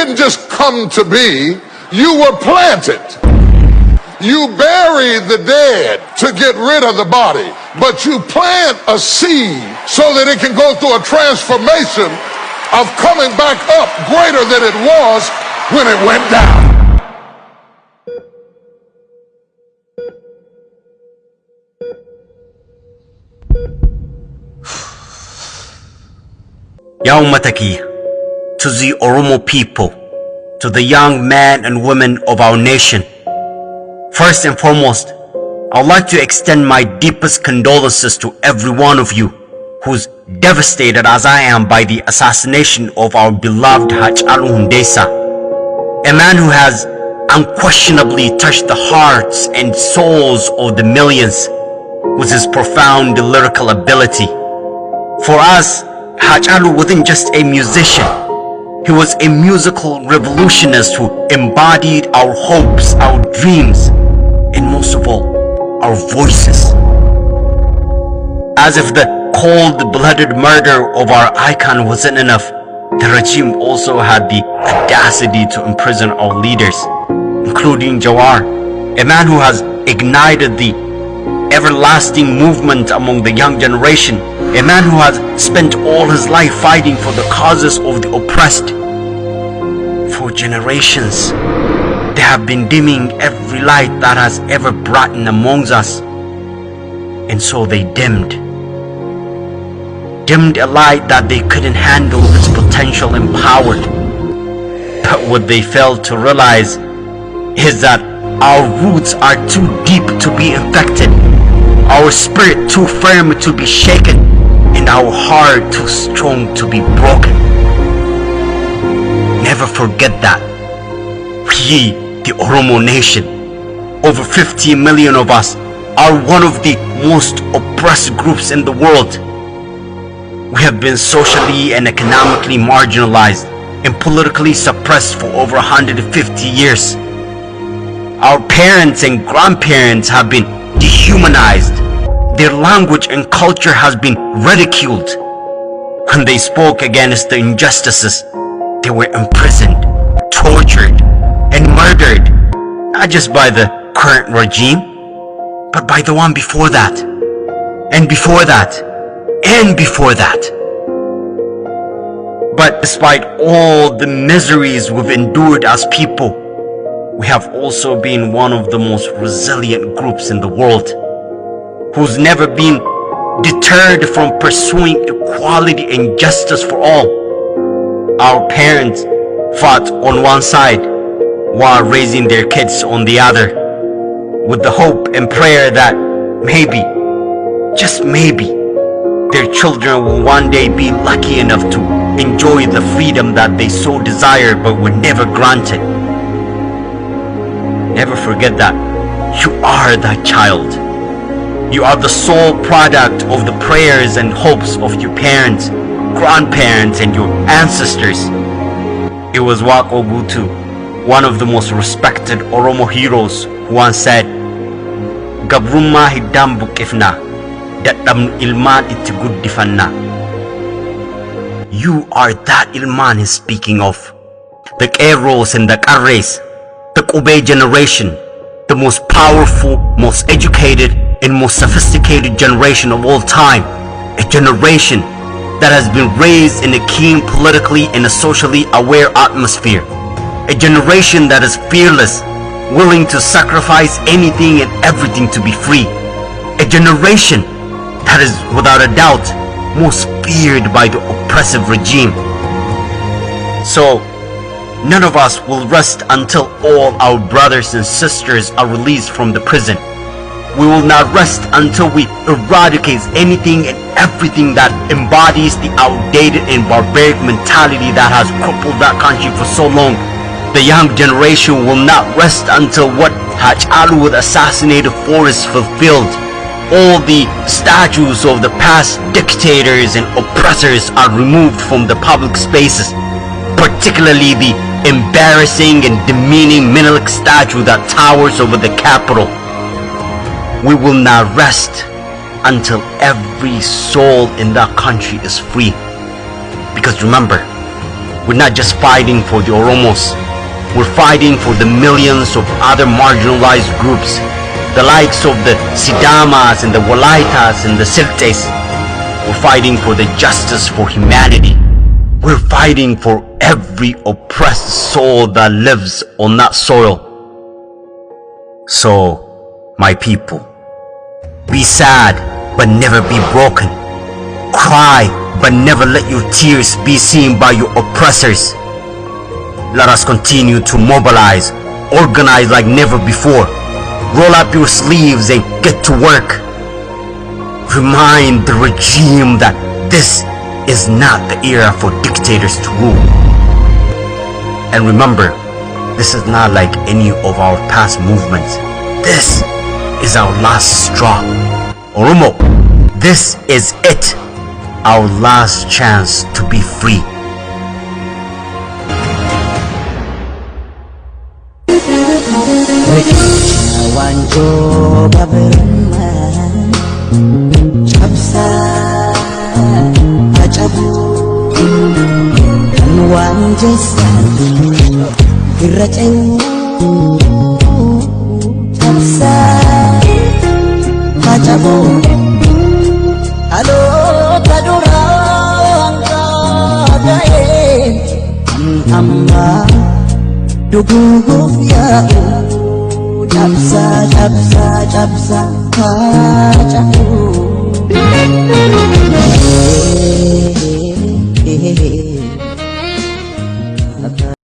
didn't just come to be, you were planted. You bury the dead to get rid of the body, but you plant a seed so that it can go through a transformation of coming back up greater than it was when it went down. Yaumataki, to the Oromo people, to the young men and women of our nation. First and foremost, I would like to extend my deepest condolences to every one of you who's devastated as I am by the assassination of our beloved Haccee, a man who has unquestionably touched the hearts and souls of the millions with his profound lyrical ability. For us, Haccee wasn't just a musician. He was a musical revolutionist who embodied our hopes, our dreams, and most of all, our voices. As if the cold-blooded murder of our icon wasn't enough, the regime also had the audacity to imprison our leaders, including Jawar, a man who has ignited the everlasting movement among the young generation, a man who has spent all his life fighting for the causes of the oppressed. For generations, they have been dimming every light that has ever brightened amongst us, and so they dimmed a light that they couldn't handle its potential and power. But what they failed to realize is that our roots are too deep to be infected, our spirit too firm to be shaken, and our heart too strong to be broken. Never forget that. We, the Oromo nation, over 50 million of us, are one of the most oppressed groups in the world. We have been socially and economically marginalized and politically suppressed for over 150 years. Our parents and grandparents have been dehumanized. Their language and culture has been ridiculed. When they spoke against the injustices, they were imprisoned, tortured, and murdered, not just by the current regime, but by the one before that, and before that, and before that. But despite all the miseries we've endured as people, we have also been one of the most resilient groups in the world, who's never been deterred from pursuing equality and justice for all. Our parents fought on one side while raising their kids on the other, with the hope and prayer that maybe, just maybe, their children will one day be lucky enough to enjoy the freedom that they so desire but were never granted. Never forget that you are that child. You are the sole product of the prayers and hopes of your parents, grandparents, and your ancestors. It was Wako Gutu, one of the most respected Oromo heroes, who once said, "Gabrumma hiddam buqifna, dadhabnu ilmaan itti guddifanna." You are that ilmaan he's speaking of. The Qeerroos and the Qarrees, the Qubee generation, the most powerful, most educated, and most sophisticated generation of all time. A generation that has been raised in a keen politically and a socially aware atmosphere. A generation that is fearless, willing to sacrifice anything and everything to be free. A generation that is without a doubt most feared by the oppressive regime. So, none of us will rest until all our brothers and sisters are released from the prison. We will not rest until we eradicate anything and everything that embodies the outdated and barbaric mentality that has crippled that country for so long. The young generation will not rest until what Haccee was assassinated for is fulfilled. All the statues of the past dictators and oppressors are removed from the public spaces, particularly the embarrassing and demeaning Menelik statue that towers over the capital. We will not rest until every soul in that country is free. Because remember, We're not just fighting for the Oromos. We're fighting for the millions of other marginalized groups, the likes of the Sidamas and the Walaitas and the Siltes. We're fighting for the justice for humanity. We're fighting for every oppressed soul that lives on that soil. So, my people, be sad but never be broken. Cry but never let your tears be seen by your oppressors. Let us continue to mobilize, organize like never before. Roll up your sleeves and get to work. Remind the regime that this is not the era for dictators to rule. And remember, this is not like any of our past movements. This is our last straw. Oromo, this is it. Our last chance to be free. Wanjo baberma chapsa achabu kan wanjesa irraceu chapsa achabu alo kadurang kadae amma duguh ya Chapsa, chapsa, chapsa, kacaku.